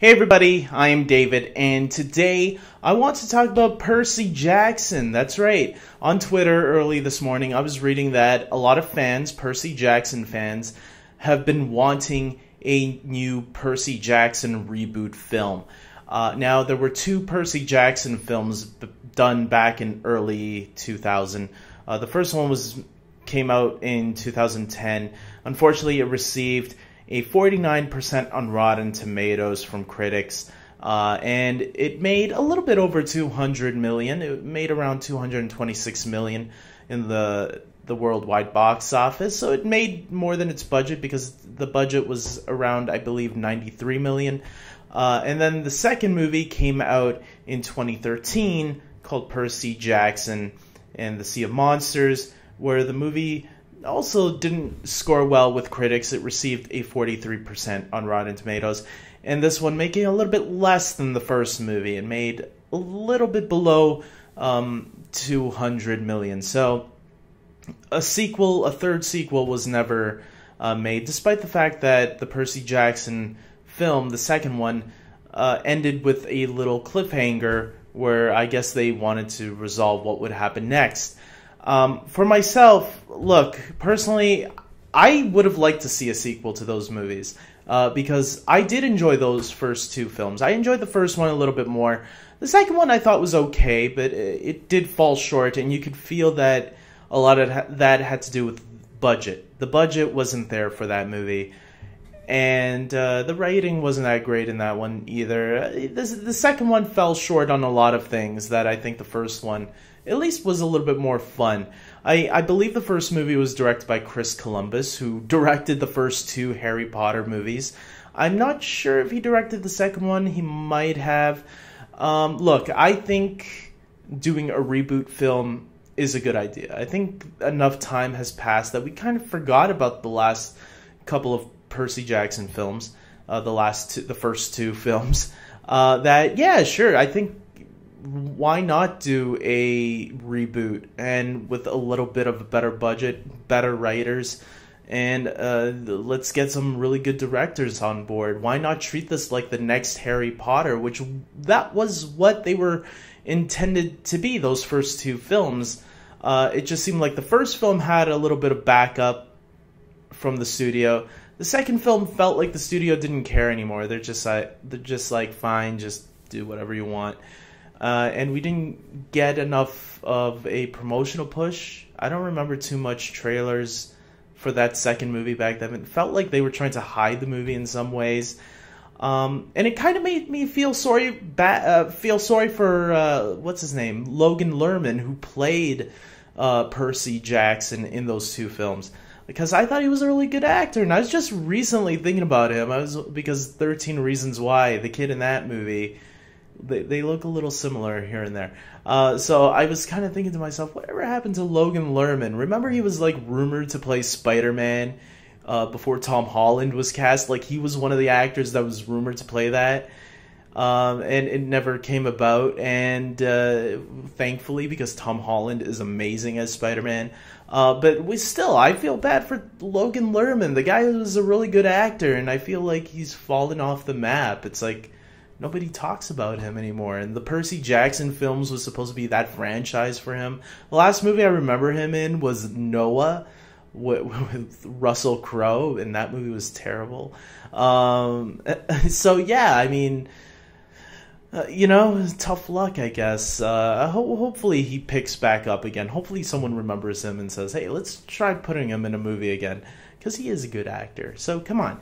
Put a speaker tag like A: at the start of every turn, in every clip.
A: Hey everybody, I am David, and today I want to talk about Percy Jackson. That's right. On Twitter early this morning, I was reading that a lot of fans, Percy Jackson fans, have been wanting a new Percy Jackson reboot film. Now, there were two Percy Jackson films done back in early 2000. The first one came out in 2010. Unfortunately, it received a 49% on Rotten Tomatoes from critics, and it made a little bit over 200 million. It made around 226 million in the worldwide box office, so it made more than its budget because the budget was around, I believe, 93 million. And then the second movie came out in 2013 called Percy Jackson and the Sea of Monsters, where the movie also didn't score well with critics. It received a 43% on Rotten Tomatoes, and this one making a little bit less than the first movie. It made a little bit below 200 million. So a third sequel was never made, despite the fact that the Percy Jackson film, the second one, ended with a little cliffhanger where I guess they wanted to resolve what would happen next. For myself, look, personally, I would have liked to see a sequel to those movies because I did enjoy those first two films. I enjoyed the first one a little bit more. The second one I thought was okay, but it did fall short, and you could feel that a lot of that had to do with budget. The budget wasn't there for that movie, and the writing wasn't that great in that one either. The second one fell short on a lot of things that I think the first one at least was a little bit more fun. I believe the first movie was directed by Chris Columbus, who directed the first two Harry Potter movies. I'm not sure if he directed the second one. He might have. Look, I think doing a reboot film is a good idea. I think enough time has passed that we kind of forgot about the last couple of Percy Jackson films, the first two films. That, yeah, sure, I think why not do a reboot, and with a little bit of a better budget, better writers, and let's get some really good directors on board. Why not treat this like the next Harry Potter, which that was what they were intended to be, those first two films. It just seemed like the first film had a little bit of backup from the studio. The second film felt like the studio didn't care anymore. They're just like, fine, just do whatever you want. And we didn't get enough of a promotional push. I don't remember too much trailers for that second movie back then. It felt like they were trying to hide the movie in some ways. And it kind of made me feel sorry for, what's his name? Logan Lerman, who played Percy Jackson in those two films. Because I thought he was a really good actor, and I was just recently thinking about him. Because 13 Reasons Why, the kid in that movie, they look a little similar here and there. So I was kind of thinking to myself, whatever happened to Logan Lerman? Remember he was like rumored to play Spider-Man before Tom Holland was cast? Like, he was one of the actors that was rumored to play that. And it never came about, and thankfully, because Tom Holland is amazing as Spider-Man. But I feel bad for Logan Lerman. The guy was a really good actor, and I feel like he's fallen off the map. It's like nobody talks about him anymore. And the Percy Jackson films was supposed to be that franchise for him. The last movie I remember him in was Noah with Russell Crowe, and that movie was terrible. So yeah, I mean, tough luck, I guess. Hopefully he picks back up again. Hopefully someone remembers him and says, hey, let's try putting him in a movie again. Because he is a good actor. So come on.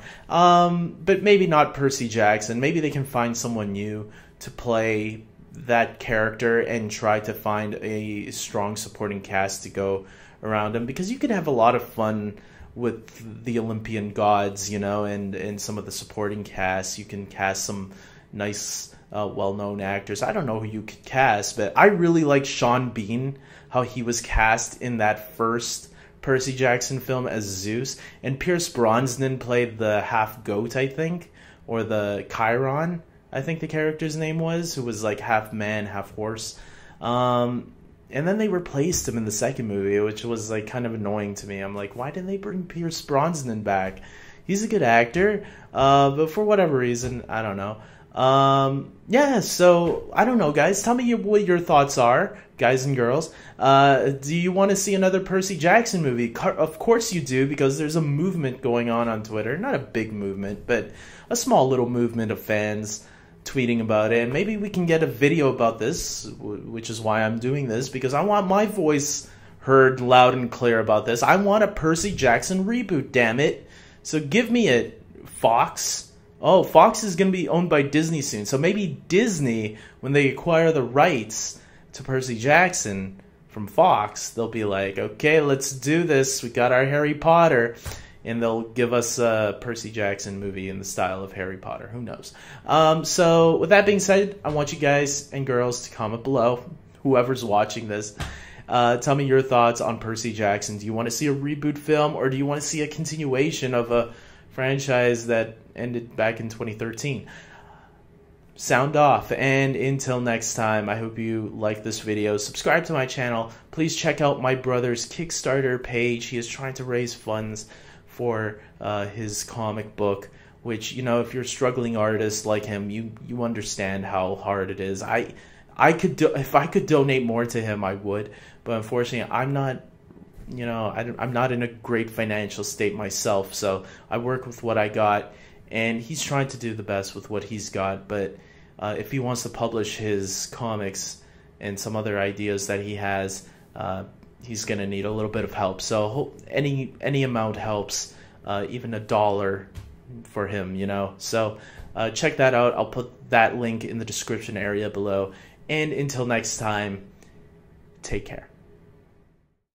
A: But maybe not Percy Jackson. Maybe they can find someone new to play that character and try to find a strong supporting cast to go around him. Because you could have a lot of fun with the Olympian gods, and some of the supporting cast. You can cast some nice, well-known actors. I don't know who you could cast, but I really like Sean Bean, how he was cast in that first Percy Jackson film as Zeus, and Pierce Brosnan played the half goat, I think, or the Chiron, I think the character's name was, who was like half man, half horse. And then they replaced him in the second movie, which was like kind of annoying to me. I'm like, why didn't they bring Pierce Brosnan back? He's a good actor, but for whatever reason, I don't know. Yeah, so I don't know, guys. Tell me what your thoughts are, guys and girls. Do you want to see another Percy Jackson movie? Of course you do, because there's a movement going on Twitter. Not a big movement, but a small little movement of fans tweeting about it. And maybe we can get a video about this, which is why I'm doing this, because I want my voice heard loud and clear about this. I want a Percy Jackson reboot, damn it. So give me it, Fox. Oh, Fox is going to be owned by Disney soon. So maybe Disney, when they acquire the rights to Percy Jackson from Fox, they'll be like, okay, let's do this. We got our Harry Potter. And they'll give us a Percy Jackson movie in the style of Harry Potter. Who knows? So with that being said, I want you guys and girls to comment below, whoever's watching this. Tell me your thoughts on Percy Jackson. Do you want to see a reboot film, or do you want to see a continuation of a franchise that ended back in 2013? Sound off, and until next time, I hope you like this video. Subscribe to my channel. Please check out my brother's Kickstarter page. He is trying to raise funds for his comic book, which, you know, if you're a struggling artist like him, you understand how hard it is. If I could donate more to him, I would, but unfortunately, I'm not. You know, I'm not in a great financial state myself, so I work with what I got, and he's trying to do the best with what he's got. But if he wants to publish his comics and some other ideas that he has, he's going to need a little bit of help. So any amount helps, even $1 for him, you know. So check that out. I'll put that link in the description area below. And until next time, take care.